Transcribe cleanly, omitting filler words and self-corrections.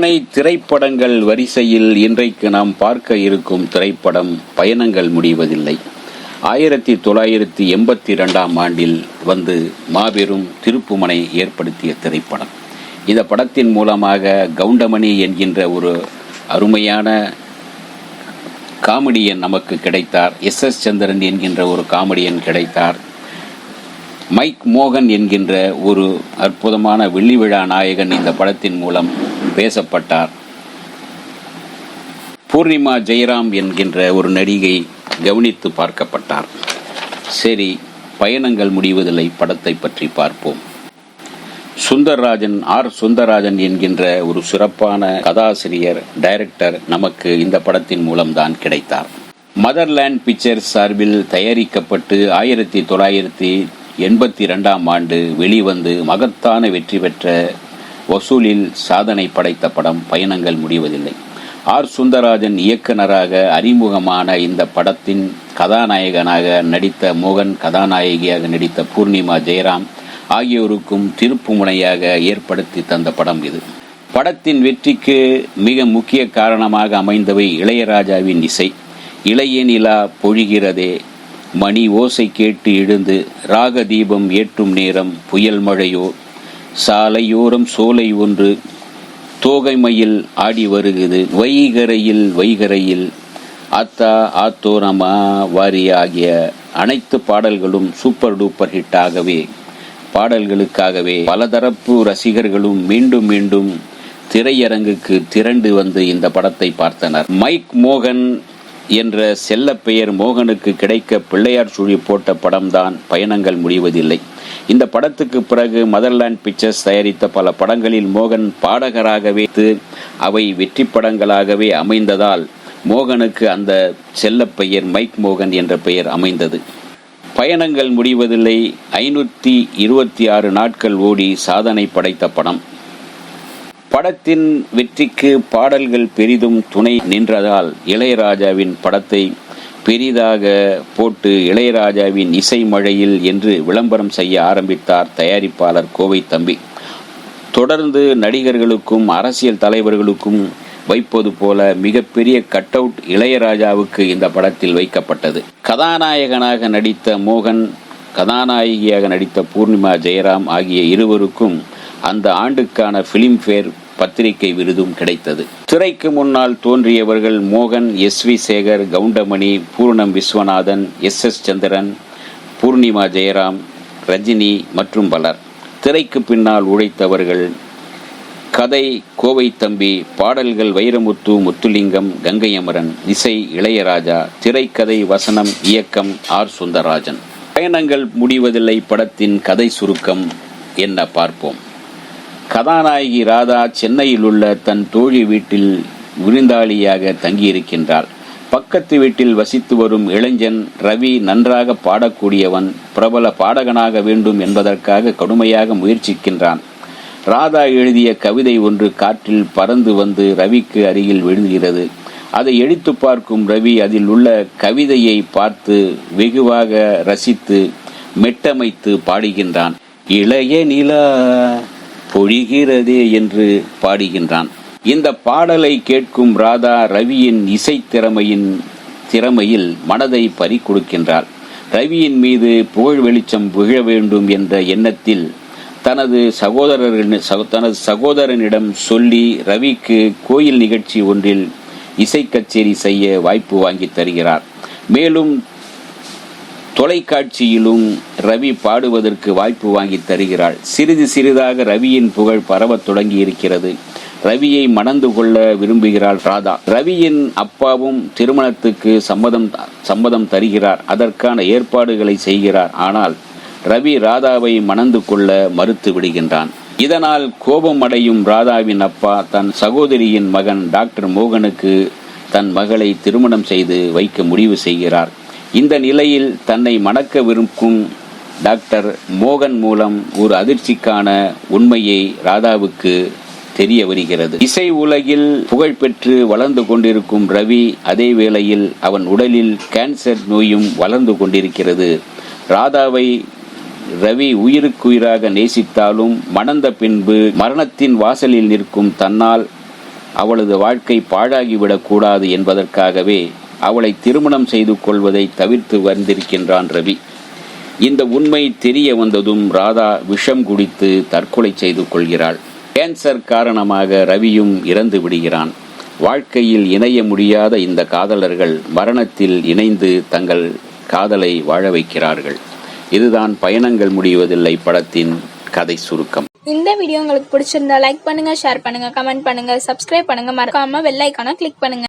கல்பனை திரைப்படங்கள் வரிசையில் இன்றைக்கு நாம் பார்க்க இருக்கும் திரைப்படம் பயணங்கள் முடிவதில்லை. 1982ஆம் ஆண்டில் வந்து மாபெரும் திருப்புமுனை ஏற்படுத்திய திரைப்படம். இந்த படத்தின் மூலமாக கவுண்டமணி என்கின்ற ஒரு அருமையான காமெடியன் நமக்கு கிடைத்தார். எஸ் சந்திரன் என்கின்ற ஒரு காமெடியன் கிடைத்தார். மைக் மோகன் என்கின்ற ஒரு அற்புதமான வெள்ளி விழா நாயகன் இந்த படத்தின் மூலம் பேசப்பட்டார். பூர்ணிமா ஜெயராம் என்கின்ற ஒரு நடிகை கவனித்து பார்க்கப்பட்டார். சரி, பயணங்கள் முடிவதில்லை படத்தை பற்றி பார்ப்போம். சுந்தரராஜன் என்கின்ற ஒரு சிறப்பான கதாசிரியர், டைரக்டர் நமக்கு இந்த படத்தின் மூலம்தான் கிடைத்தார். மதர்லேண்ட் பிக்சர்ஸ் சார்பில் தயாரிக்கப்பட்டு 1982ஆம் ஆண்டு வெளிவந்து மகத்தான வெற்றி பெற்ற, வசூலில் சாதனை படைத்த படம் பயணங்கள் முடிவதில்லை. சுந்தரராஜன் இயக்குனராக அறிமுகமான இந்த படத்தின் கதாநாயகனாக நடித்த மோகன், கதாநாயகியாக நடித்த பூர்ணிமா ஜெயராம் ஆகியோருக்கும் திருப்புமுனையாக ஏற்படுத்தி தந்த படம் இது. படத்தின் வெற்றிக்கு மிக முக்கிய காரணமாக அமைந்தவை இளையராஜாவின் இசை. இளைய நிலா பொழிகிறதே, மணி ஓசை கேட்டு எழுந்து, ராக தீபம் ஏற்றும் நேரம், புயல் மழையோ, சாலையோரம் சோலை ஒன்று, தோகைமையில் ஆடி வருகிறது, வைகரையில் அத்தா ஆத்தோரமா வாரி ஆகிய அனைத்து பாடல்களும் சூப்பர் டூப்பர் ஹிட் பாடல்களுக்காகவே பலதரப்பு ரசிகர்களும் மீண்டும் மீண்டும் திரையரங்குக்கு திரண்டு வந்து இந்த படத்தை பார்த்தனர். மைக் மோகன் என்ற செல்ல பெயர் மோகனுக்கு கிடைக்க பிள்ளையார் சுழி போட்ட படம்தான் பயணங்கள் முடிவதில்லை. இந்த படத்துக்கு பிறகு மதர்லேண்ட் பிக்சர்ஸ் தயாரித்த பல படங்களில் மோகன் பாடகராகவே, அவை வெற்றி படங்களாகவே அமைந்ததால் மோகனுக்கு அந்த செல்ல பெயர் மைக் மோகன் என்ற பெயர் அமைந்தது. பயணங்கள் முடிவதில்லை 526 நாட்கள் ஓடி சாதனை படைத்த படம். படத்தின் வெற்றிக்கு பாடல்கள் பெரிதும் துணை நின்றதால் இளையராஜாவின் படத்தை பெரிதாக போட்டு இளையராஜாவின் இசை மழையில் என்று விளம்பரம் செய்ய ஆரம்பித்தார் தயாரிப்பாளர் கோவை தம்பி. தொடர்ந்து நடிகர்களுக்கும் அரசியல் தலைவர்களுக்கும் வைப்பது போல மிகப்பெரிய கட் அவுட் இளையராஜாவுக்கு இந்த படத்தில் வைக்கப்பட்டது. கதாநாயகனாக நடித்த மோகன், கதாநாயகியாக நடித்த பூர்ணிமா ஜெயராம் ஆகிய இருவருக்கும் அந்த ஆண்டுக்கான பிலிம்பேர் பத்திரிகை விருதும் கிடைத்தது. திரைக்கு முன்னால் தோன்றியவர்கள் மோகன், SV சேகர், கவுண்டமணி, பூர்ணம் விஸ்வநாதன், SS சந்திரன், பூர்ணிமா ஜெயராம், ரஜினி மற்றும் பலர். திரைக்கு பின்னால் உழைத்தவர்கள் கதை கோவை தம்பி, பாடல்கள் வைரமுத்து, முத்துலிங்கம், கங்கை அமரன், இசை இளையராஜா, திரைக்கதை வசனம் இயக்கம் சுந்தரராஜன். பயணங்கள் முடிவதில்லை படத்தின் கதை சுருக்கம் என்ன பார்ப்போம். கதாநாயகி ராதா சென்னையில் உள்ள தன் தோழி வீட்டில் விருந்தாளியாக தங்கியிருக்கின்றாள். பக்கத்து வீட்டில் வசித்து வரும் இளைஞன் ரவி நன்றாக பாடக்கூடியவன், பிரபல பாடகனாக வேண்டும் என்பதற்காக கடுமையாக முயற்சிக்கின்றான். ராதா எழுதிய கவிதை ஒன்று காற்றில் பறந்து வந்து ரவிக்கு அருகில் விழுகிறது. அதை எடுத்து பார்க்கும் ரவி அதில் உள்ள கவிதையை பார்த்து வெகுவாக ரசித்து மெட்டமைத்து பாடுகின்றான். இளைய நிலா பொழிகிறதே என்று பாடுகின்றான். இந்த பாடலை கேட்கும் ராதா ரவியின் இசை திறமையில் மனதை பறிகொடுக்கின்றாள். ரவியின் மீது புகழ் வெளிச்சம் விழ வேண்டும் என்ற எண்ணத்தில் தனது சகோதரனிடம் சொல்லி ரவிக்கு கோயில் நிகழ்ச்சி ஒன்றில் இசை கச்சேரி செய்ய வாய்ப்பு வாங்கி தருகிறார். மேலும் தொலைக்காட்சியிலும் ரவி பாடுவதற்கு வாய்ப்பு வாங்கி தருகிறாள். சிறிது சிறிதாக ரவியின் புகழ் பரவத் தொடங்கி இருக்கிறது. ரவியை மணந்து கொள்ள விரும்புகிறாள் ராதா. ரவியின் அப்பாவும் திருமணத்துக்கு சம்மதம் தருகிறார். அதற்கான ஏற்பாடுகளை செய்கிறார். ஆனால் ரவி ராதாவை மணந்து கொள்ள மறுத்து விடுகின்றான். இதனால் கோபம் அடையும் ராதாவின் அப்பா தன் சகோதரியின் மகன் டாக்டர் மோகனுக்கு தன் மகளை திருமணம் செய்து வைக்க முடிவு செய்கிறார். இந்த நிலையில் தன்னை மணக்க விரும்பும் டாக்டர் மோகன் மூலம் ஒரு அதிர்ச்சிக்கான உண்மையை ராதாவுக்கு தெரிய வருகிறது. இசை உலகில் புகழ்பெற்று வளர்ந்து கொண்டிருக்கும் ரவி, அதே வேளையில் அவன் உடலில் கேன்சர் நோயும் வளர்ந்து கொண்டிருக்கிறது. ராதாவை ரவி உயிருக்குயிராக நேசித்தாலும் மணந்த பின்பு மரணத்தின் வாசலில் நிற்கும் தன்னால் அவளது வாழ்க்கை பாழாகிவிடக் கூடாது என்பதற்காகவே அவளை திருமணம் செய்து கொள்வதை தவிர்த்து வந்திருக்கின்றான் ரவி. இந்த உண்மை தெரிய வந்ததும் ராதா விஷம் குடித்து தற்கொலை செய்து கொள்கிறாள். கேன்சர் காரணமாக ரவியும் இறந்து விடுகிறான். வாழ்க்கையில் இணைய முடியாத இந்த காதலர்கள் மரணத்தில் இணைந்து தங்கள் காதலை வாழ வைக்கிறார்கள். இதுதான் பயணங்கள் முடிவதில்லை படத்தின் கதை சுருக்கம். இந்த வீடியோ உங்களுக்கு பிடிச்சிருந்தா லைக் பண்ணுங்க, ஷேர் பண்ணுங்க, கமெண்ட் பண்ணுங்க, சப்ஸ்கிரைப் பண்ணுங்க, மறக்காம பெல் ஐகானை கிளிக் பண்ணுங்க.